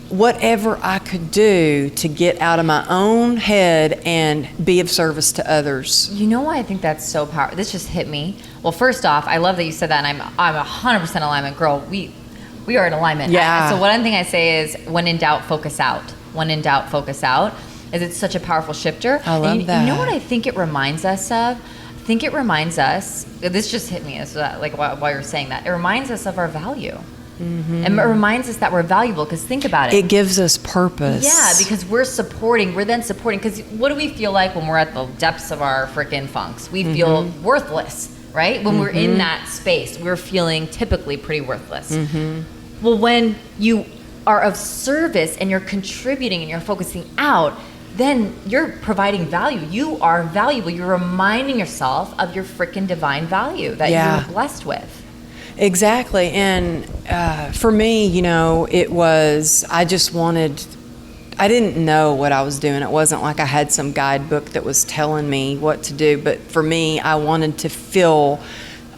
Whatever I could do to get out of my own head and be of service to others. You know why I think that's so powerful? This just hit me. Well, first off, I love that you said that, and I'm 100% alignment, girl. We are in alignment. Yeah. So one thing I say is, when in doubt, focus out. When in doubt, focus out. Is it's such a powerful shifter. I love that. You know what I think it reminds us of? I think it reminds us. This just hit me as like while you're saying that. It reminds us of our value. And it reminds us that we're valuable, because think about it. It gives us purpose. Yeah, because we're then supporting, because what do we feel like when we're at the depths of our freaking funks? We feel worthless, right? When we're in that space, we're feeling typically pretty worthless. Well, when you are of service and you're contributing and you're focusing out, then you're providing value. You are valuable. You're reminding yourself of your freaking divine value that Yeah. you're blessed with. Exactly. And for me, I didn't know what I was doing. It wasn't like I had some guidebook that was telling me what to do. But for me, I wanted to feel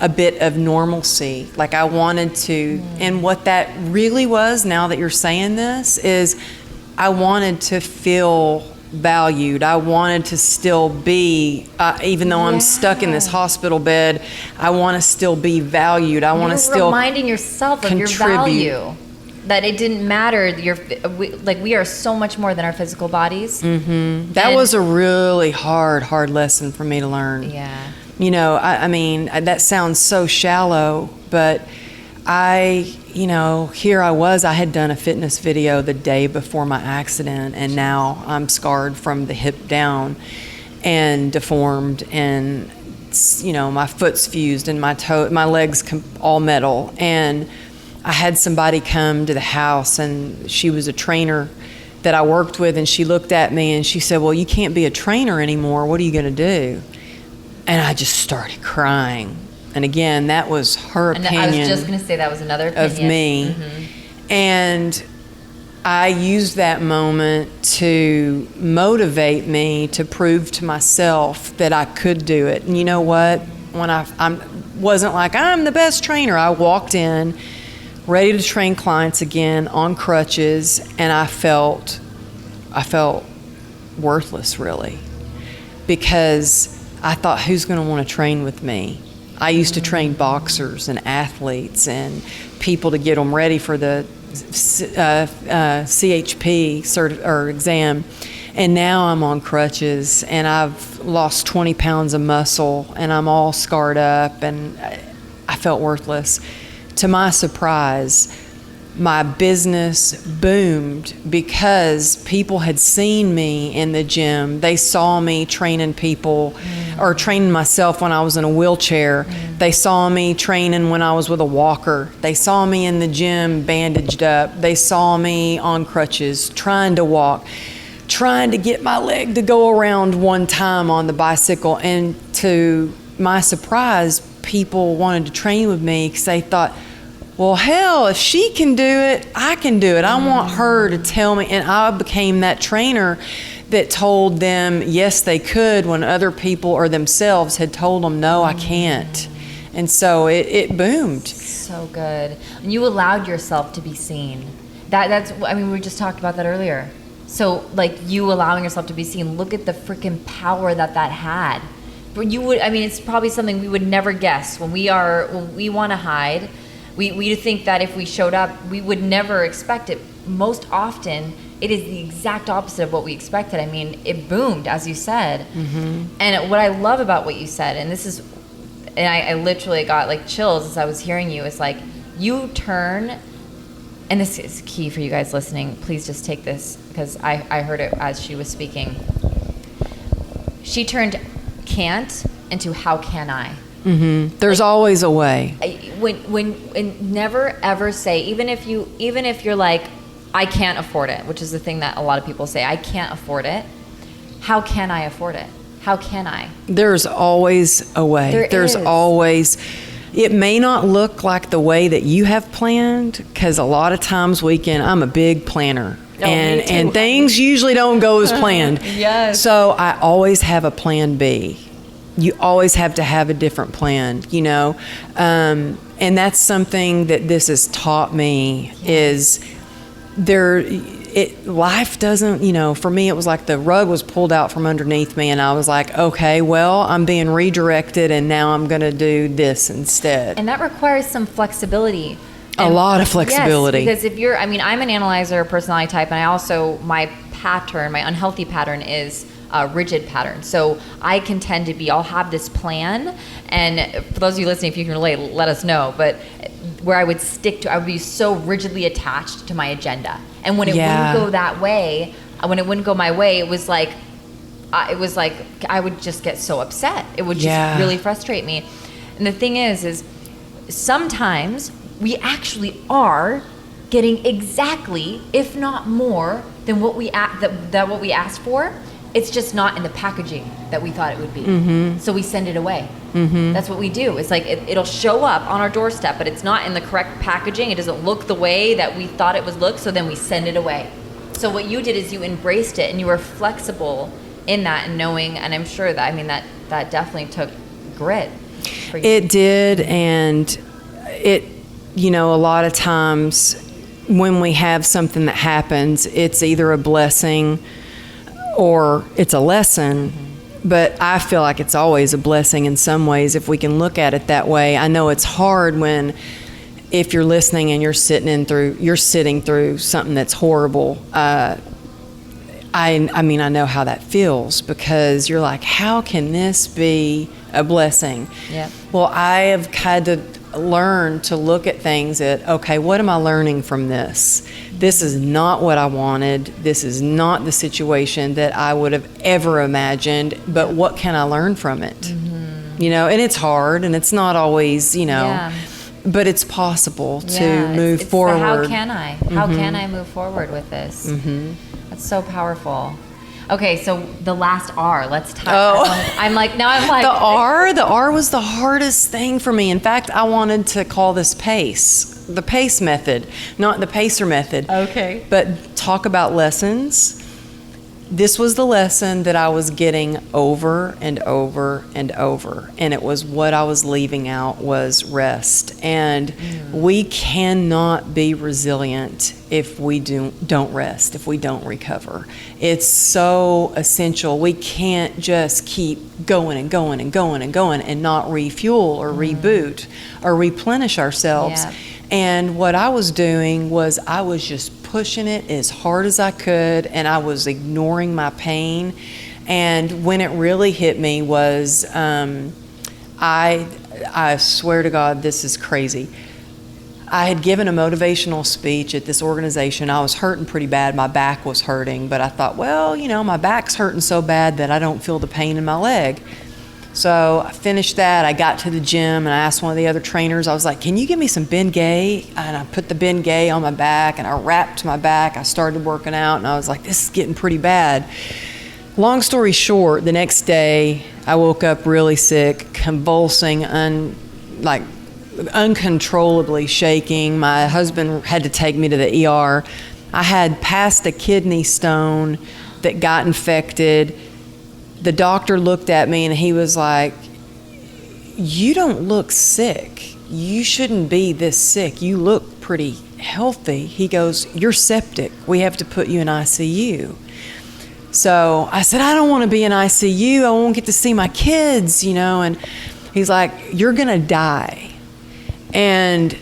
a bit of normalcy. Like I wanted to, and what that really was, now that you're saying this, is I wanted to feel valued. I wanted to still be, even though I'm stuck in this hospital bed, I want to still be valued. I want to still reminding yourself of your value. That it didn't matter. We are so much more than our physical bodies. Mm-hmm. That was a really hard lesson for me to learn. Yeah. I mean, that sounds so shallow, but here I had done a fitness video the day before my accident, and now I'm scarred from the hip down and deformed, and, my foot's fused and my legs all metal. And I had somebody come to the house, and she was a trainer that I worked with, and she looked at me and she said, "Well, you can't be a trainer anymore. What are you going to do?" And I just started crying. And again, that was her opinion. I was just going to say that was another opinion of me. Mm-hmm. And I used that moment to motivate me to prove to myself that I could do it. And you know what? When I wasn't like, I'm the best trainer. I walked in ready to train clients again on crutches, and I felt worthless, really, because I thought, who's going to want to train with me? I used to train boxers and athletes and people to get them ready for the CHP exam, and now I'm on crutches, and I've lost 20 pounds of muscle, and I'm all scarred up, and I felt worthless. To my surprise, my business boomed because people had seen me in the gym. They saw me training people or training myself when I was in a wheelchair. They saw me training when I was with a walker. They saw me in the gym bandaged up. They saw me on crutches, trying to walk, trying to get my leg to go around one time on the bicycle. And to my surprise, people wanted to train with me because they thought, well, hell, if she can do it, I can do it. I want her to tell me. And I became that trainer that told them, yes, they could, when other people or themselves had told them, no, I can't. And so it boomed. So good. And you allowed yourself to be seen. We just talked about that earlier. So, you allowing yourself to be seen, look at the freaking power that had. But it's probably something we would never guess when we want to hide. We think that if we showed up, we would never expect it. Most often, it is the exact opposite of what we expected. It boomed, as you said. Mm-hmm. And what I love about what you said, and I literally got chills as I was hearing you, is you turn, and this is key for you guys listening. Please just take this, because I heard it as she was speaking. She turned can't into how can I. Mm-hmm. There's always a way. When never ever say, even if you're like, I can't afford it, which is the thing that a lot of people say, I can't afford it. How can I afford it? How can I? There's always a way. There's always. It may not look like the way that you have planned, because a lot of times I'm a big planner. And things usually don't go as planned. Yes. So I always have a plan B. You always have to have a different plan, and that's something that this has taught me. Is life doesn't, for me, it was like the rug was pulled out from underneath me, and I was like, okay, well, I'm being redirected, and now I'm going to do this instead. And that requires some flexibility. A lot of flexibility. Yes, because I'm an analyzer personality type, and my unhealthy pattern is a rigid pattern. So I can tend to I'll have this plan, and for those of you listening, if you can relate, let us know, but where I would be so rigidly attached to my agenda. And when it wouldn't go that way, when it wouldn't go my way, it was like I would just get so upset. It would just really frustrate me. And the thing is sometimes we actually are getting exactly, if not more, than what we asked for. It's just not in the packaging that we thought it would be. Mm-hmm. So we send it away. That's what we do. It's like it'll show up on our doorstep, but it's not in the correct packaging. It doesn't look the way that we thought it would look, so then we send it away. So what you did is you embraced it and you were flexible in that and knowing, and I'm sure that, I mean, that definitely took grit for you. It did, and it, you know, a lot of times when we have something that happens, it's either a blessing or it's a lesson. But I feel like it's always a blessing in some ways if we can look at it that way. I know it's hard when, if you're listening and you're sitting through something that's horrible. I mean, I know how that feels, because you're like, how can this be a blessing? Yep. Well, I have had to learn to look at things okay, what am I learning from this? This is not what I wanted. This is not the situation that I would have ever imagined, but what can I learn from it? You know, and it's hard, and it's not always, you know, but it's possible to move forward. The how can I? How can I move forward with this? That's so powerful. Okay, so the last R, let's talk. I'm like, the R was the hardest thing for me. In fact, I wanted to call this PACE, the PACE method, not the PACER method. Okay. But talk about lessons. This was the lesson that I was getting over and over and over, and it was what I was leaving out was rest. And we cannot be resilient if we don't rest, if we don't recover. It's so essential. We can't just keep going and going and going and going and not refuel or reboot or replenish ourselves. Yeah. And what I was doing was I was just pushing it as hard as I could, and I was ignoring my pain. And when it really hit me was, I swear to God, this is crazy. I had given a motivational speech at this organization. I was hurting pretty bad. My back was hurting, but I thought, well, you know, my back's hurting so bad that I don't feel the pain in my leg. So I finished that. I got to the gym and I asked one of the other trainers, I was like, can you give me some Bengay? And I put the Bengay on my back and I wrapped my back. I started working out and I was like, this is getting pretty bad. Long story short, the next day I woke up really sick, convulsing, uncontrollably shaking. My husband had to take me to the ER. I had passed a kidney stone that got infected. The doctor looked at me and he was like, you don't look sick. You shouldn't be this sick. You look pretty healthy. He goes, you're septic. We have to put you in ICU. So I said, I don't want to be in ICU. I won't get to see my kids, you know. And he's like, you're going to die. And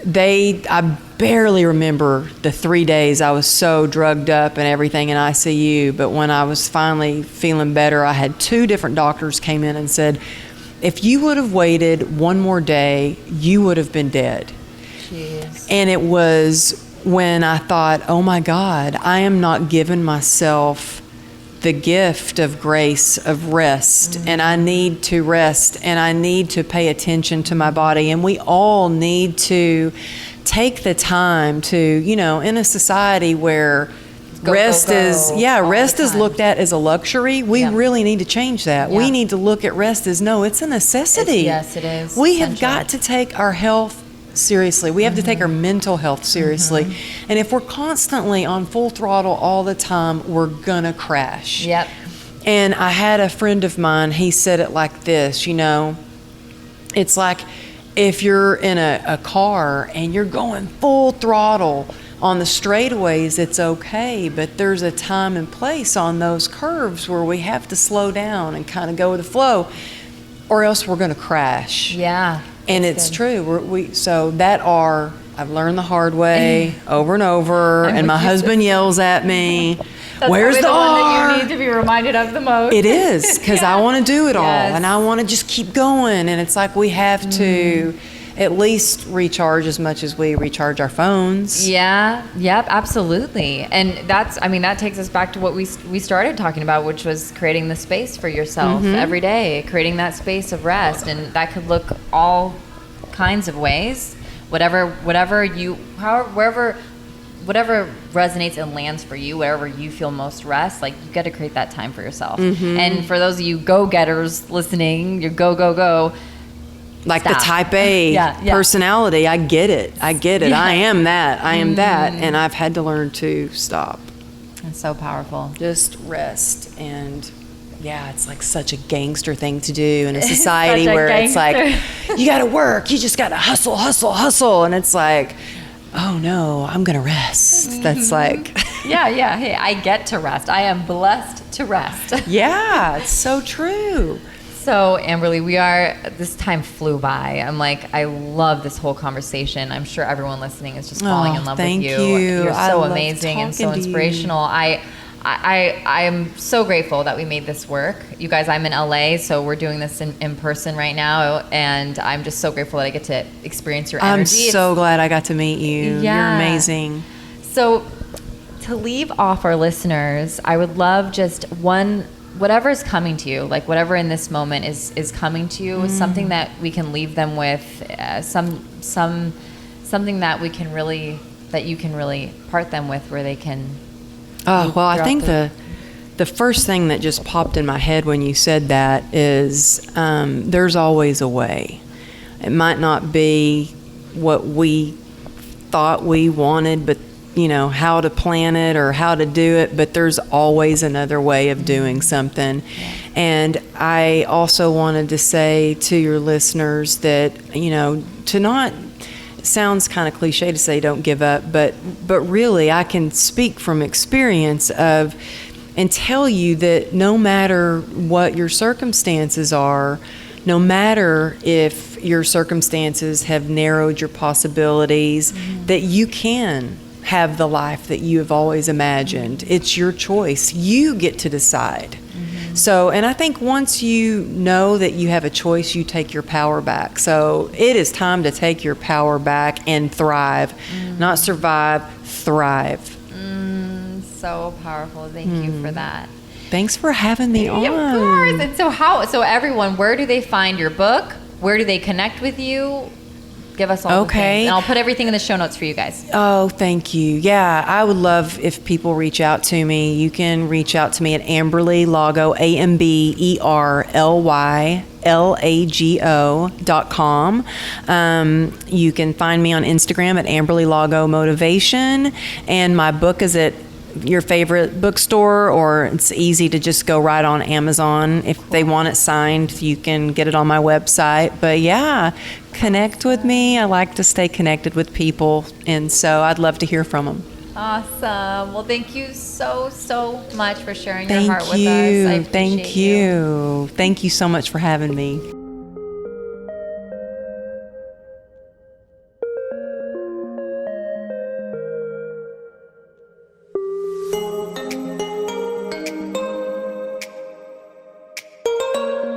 I barely remember the 3 days. I was so drugged up and everything in ICU. But when I was finally feeling better, I had 2 different doctors came in and said, if you would have waited one more day, you would have been dead. Jeez. And it was when I thought, oh my God, I am not giving myself the gift of grace, of rest, and I need to rest, and I need to pay attention to my body, and we all need to take the time to, you know, in a society where rest is looked at as a luxury, we really need to change that. We need to look at rest as, no, it's a necessity. Yes, it is. We have got to take our health seriously. We have to take our mental health seriously. And if we're constantly on full throttle all the time, we're gonna crash. Yep. And I had a friend of mine, he said it like this, you know, it's like if you're in a car and you're going full throttle on the straightaways, it's okay, but there's a time and place on those curves where we have to slow down and kind of go with the flow, or else we're gonna crash. Yeah. And it's true. So that I've learned the hard way over and over, and my husband yells at me, where's the one R? that you need to be reminded of the most. It is, because I want to do it all, and I want to just keep going. And it's like we have to at least recharge as much as we recharge our phones. Yeah, yep, absolutely. And that takes us back to what we started talking about, which was creating the space for yourself every day, creating that space of rest. And that could look all kinds of ways, wherever whatever resonates and lands for you, wherever you feel most rest, like you got to create that time for yourself. And for those of you go-getters listening, you go. Like Stop. the type A personality, I get it. Yeah. I am that. And I've had to learn to stop. It's so powerful. Just rest. And yeah, it's like such a gangster thing to do in a society Such a where it's like, gangster. you got to work, you just got to hustle. And it's like, oh no, I'm going to rest. That's like... Yeah. Hey, I get to rest. I am blessed to rest. Yeah, it's so true. So, Amberly, this time flew by. I'm like, I love this whole conversation. I'm sure everyone listening is just falling in love with you. You're so amazing and so inspirational. I'm so grateful that we made this work. You guys, I'm in LA, so we're doing this in person right now, and I'm just so grateful that I get to experience your energy. I'm so glad I got to meet you. Yeah. You're amazing. So, to leave off our listeners, I would love just whatever is coming to you, like whatever in this moment is coming to you, something that we can leave them with, something that you can really part them with, where they can. Oh, well, I think the first thing that just popped in my head when you said that is there's always a way. It might not be what we thought we wanted, but how to plan it or how to do it, but there's always another way of doing something. And I also wanted to say to your listeners that, to not, it sounds kind of cliche to say don't give up, but really I can speak from experience and tell you that no matter what your circumstances are, no matter if your circumstances have narrowed your possibilities, that you can have the life that you have always imagined. It's your choice. You get to decide. So, and I think once you know that you have a choice, you take your power back. So it is time to take your power back and thrive, not survive, thrive. So powerful. Thank you for that. Thanks for having me on. Yeah, of course. And so everyone, where do they find your book? Where do they connect with you? Give us all the things. And I'll put everything in the show notes for you guys. Oh, thank you. Yeah, I would love if people reach out to me. You can reach out to me at Amberly Lago, AmberlyLago.com. You can find me on Instagram at Amberly Lago Motivation. And my book is at your favorite bookstore, or it's easy to just go right on Amazon. If they want it signed, you can get it on my website. But yeah, connect with me. I like to stay connected with people, and so I'd love to hear from them. Awesome. Well, thank you so much for sharing your heart with us. I appreciate Thank you. Thank you so much for having me.